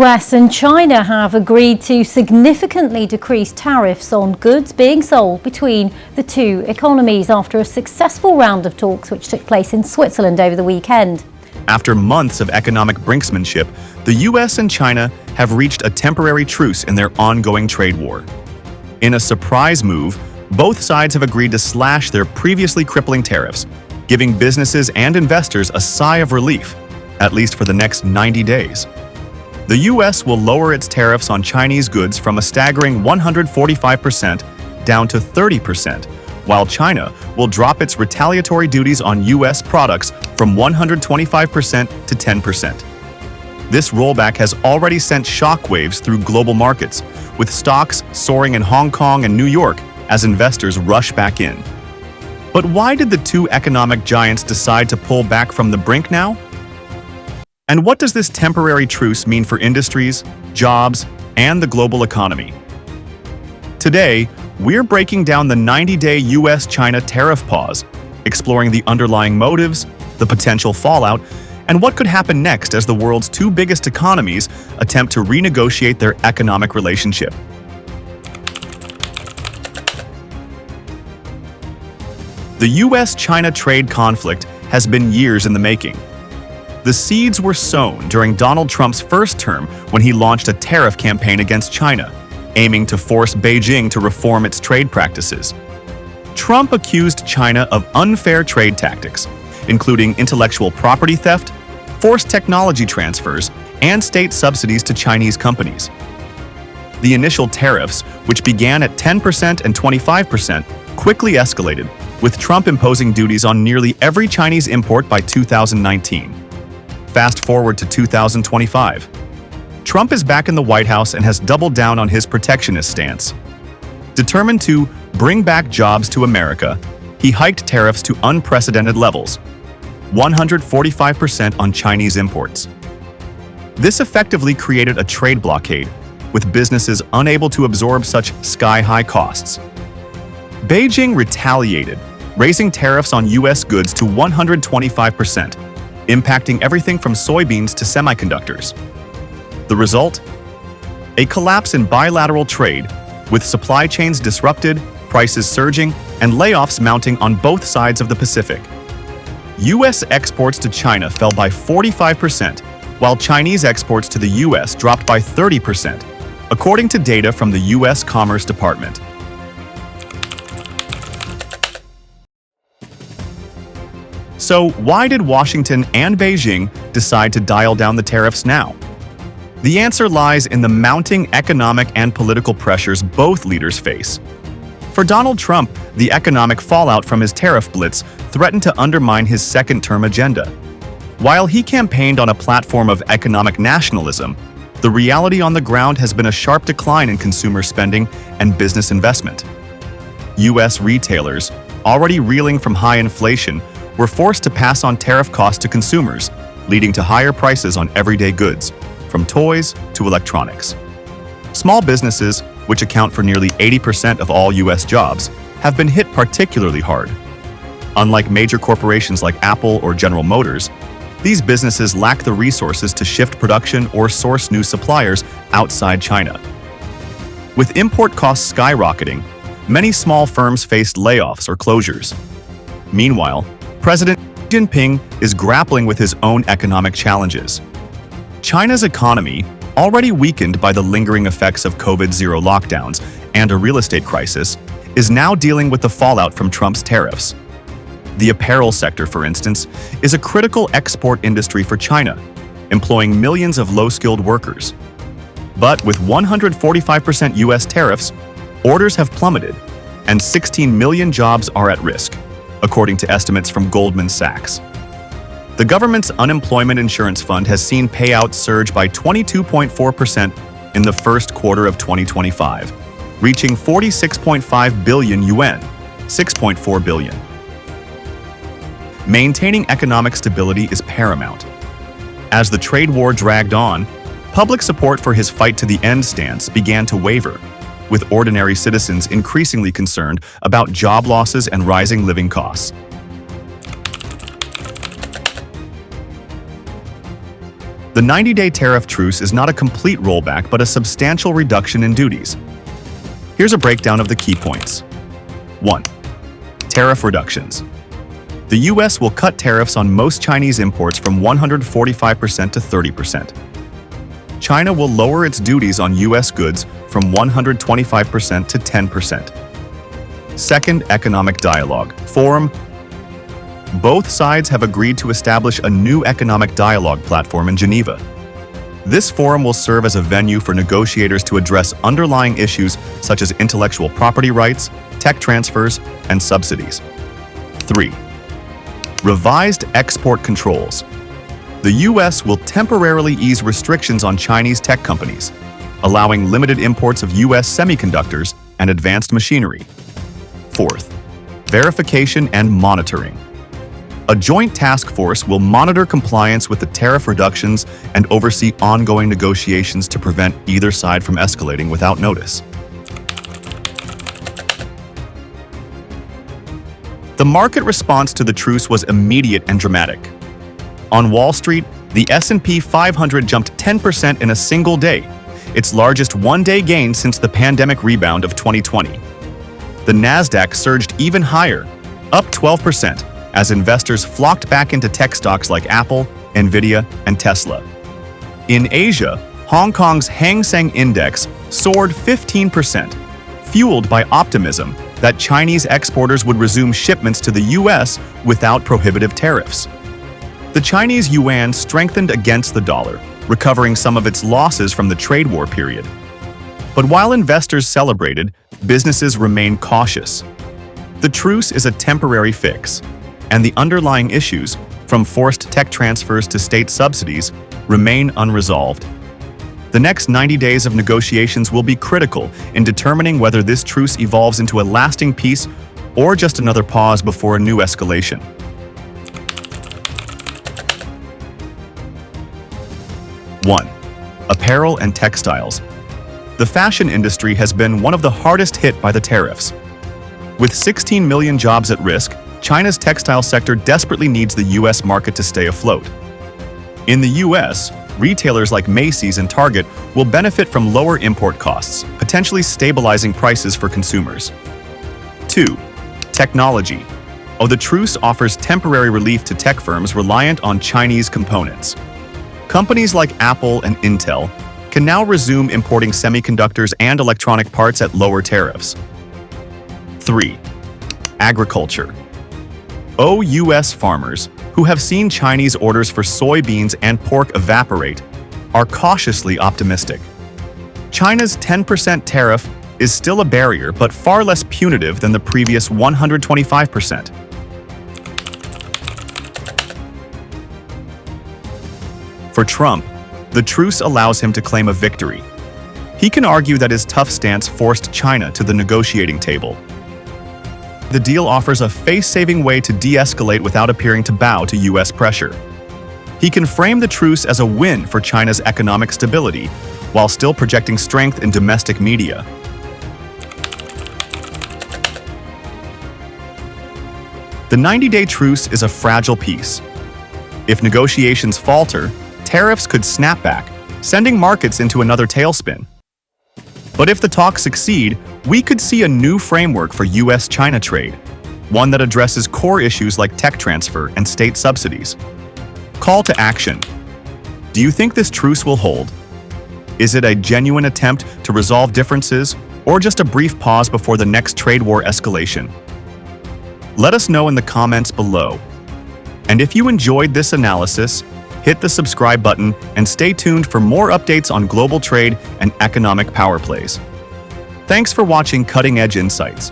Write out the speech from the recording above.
US and China have agreed to significantly decrease tariffs on goods being sold between the two economies after a successful round of talks which took place in Switzerland over the weekend. After months of economic brinksmanship, the US and China have reached a temporary truce in their ongoing trade war. In a surprise move, both sides have agreed to slash their previously crippling tariffs, giving businesses and investors a sigh of relief, at least for the next 90 days. The US will lower its tariffs on Chinese goods from a staggering 145% down to 30%, while China will drop its retaliatory duties on US products from 125% to 10%. This rollback has already sent shockwaves through global markets, with stocks soaring in Hong Kong and New York as investors rush back in. But why did the two economic giants decide to pull back from the brink now? And what does this temporary truce mean for industries, jobs, and the global economy? Today, we're breaking down the 90-day US-China tariff pause, exploring the underlying motives, the potential fallout, and what could happen next as the world's two biggest economies attempt to renegotiate their economic relationship. The US-China trade conflict has been years in the making. The seeds were sown during Donald Trump's first term when he launched a tariff campaign against China, aiming to force Beijing to reform its trade practices. Trump accused China of unfair trade tactics, including intellectual property theft, forced technology transfers, and state subsidies to Chinese companies. The initial tariffs, which began at 10% and 25%, quickly escalated, with Trump imposing duties on nearly every Chinese import by 2019. Fast forward to 2025. Trump is back in the White House and has doubled down on his protectionist stance. Determined to bring back jobs to America, he hiked tariffs to unprecedented levels, 145% on Chinese imports. This effectively created a trade blockade, with businesses unable to absorb such sky-high costs. Beijing retaliated, raising tariffs on US goods to 125%, impacting everything from soybeans to semiconductors. The result? A collapse in bilateral trade, with supply chains disrupted, prices surging, and layoffs mounting on both sides of the Pacific. US exports to China fell by 45%, while Chinese exports to the US dropped by 30%, according to data from the US Commerce Department. So why did Washington and Beijing decide to dial down the tariffs now? The answer lies in the mounting economic and political pressures both leaders face. For Donald Trump, the economic fallout from his tariff blitz threatened to undermine his second-term agenda. While he campaigned on a platform of economic nationalism, the reality on the ground has been a sharp decline in consumer spending and business investment. U.S. retailers, already reeling from high inflation, were forced to pass on tariff costs to consumers, leading to higher prices on everyday goods, from toys to electronics. Small businesses, which account for nearly 80% of all U.S. jobs, have been hit particularly hard. Unlike major corporations like Apple or General Motors, these businesses lack the resources to shift production or source new suppliers outside China. With import costs skyrocketing, many small firms faced layoffs or closures. Meanwhile, President Jinping is grappling with his own economic challenges. China's economy, already weakened by the lingering effects of COVID-0 lockdowns and a real estate crisis, is now dealing with the fallout from Trump's tariffs. The apparel sector, for instance, is a critical export industry for China, employing millions of low-skilled workers. But with 145% US tariffs, orders have plummeted, and 16 million jobs are at risk, according to estimates from Goldman Sachs. The government's unemployment insurance fund has seen payouts surge by 22.4% in the first quarter of 2025, reaching 46.5 billion yuan, 6.4 billion. Maintaining economic stability is paramount. As the trade war dragged on, public support for his fight-to-the-end stance began to waver, with ordinary citizens increasingly concerned about job losses and rising living costs. The 90-day tariff truce is not a complete rollback but a substantial reduction in duties. Here's a breakdown of the key points. 1. Tariff reductions. The US will cut tariffs on most Chinese imports from 145% to 30%. China will lower its duties on US goods from 125% to 10%. Second, economic dialogue. Forum. Both sides have agreed to establish a new economic dialogue platform in Geneva. This forum will serve as a venue for negotiators to address underlying issues such as intellectual property rights, tech transfers, and subsidies. 3. Revised export controls. The US will temporarily ease restrictions on Chinese tech companies, allowing limited imports of US semiconductors and advanced machinery. 4th, verification and monitoring. A joint task force will monitor compliance with the tariff reductions and oversee ongoing negotiations to prevent either side from escalating without notice. The market response to the truce was immediate and dramatic. On Wall Street, the S&P 500 jumped 10% in a single day, its largest one-day gain since the pandemic rebound of 2020. The Nasdaq surged even higher, up 12%, as investors flocked back into tech stocks like Apple, Nvidia, and Tesla. In Asia, Hong Kong's Hang Seng Index soared 15%, fueled by optimism that Chinese exporters would resume shipments to the US without prohibitive tariffs. The Chinese yuan strengthened against the dollar, recovering some of its losses from the trade war period. But while investors celebrated, businesses remained cautious. The truce is a temporary fix, and the underlying issues, from forced tech transfers to state subsidies, remain unresolved. The next 90 days of negotiations will be critical in determining whether this truce evolves into a lasting peace or just another pause before a new escalation. One, apparel and textiles. The fashion industry has been one of the hardest hit by the tariffs. With 16 million jobs at risk, China's textile sector desperately needs the US market to stay afloat. In the US, retailers like Macy's and Target will benefit from lower import costs, potentially stabilizing prices for consumers. 2. Technology. The truce offers temporary relief to tech firms reliant on Chinese components. Companies like Apple and Intel can now resume importing semiconductors and electronic parts at lower tariffs. 3. Agriculture. US farmers, who have seen Chinese orders for soybeans and pork evaporate, are cautiously optimistic. China's 10% tariff is still a barrier but far less punitive than the previous 125%. For Trump, the truce allows him to claim a victory. He can argue that his tough stance forced China to the negotiating table. The deal offers a face-saving way to de-escalate without appearing to bow to US pressure. He can frame the truce as a win for China's economic stability, while still projecting strength in domestic media. The 90-day truce is a fragile peace. If negotiations falter, tariffs could snap back, sending markets into another tailspin. But if the talks succeed, we could see a new framework for US-China trade, one that addresses core issues like tech transfer and state subsidies. Call to action. Do you think this truce will hold? Is it a genuine attempt to resolve differences, or just a brief pause before the next trade war escalation? Let us know in the comments below. And if you enjoyed this analysis, hit the subscribe button and stay tuned for more updates on global trade and economic power plays. Thanks for watching Cutting Edge Insights.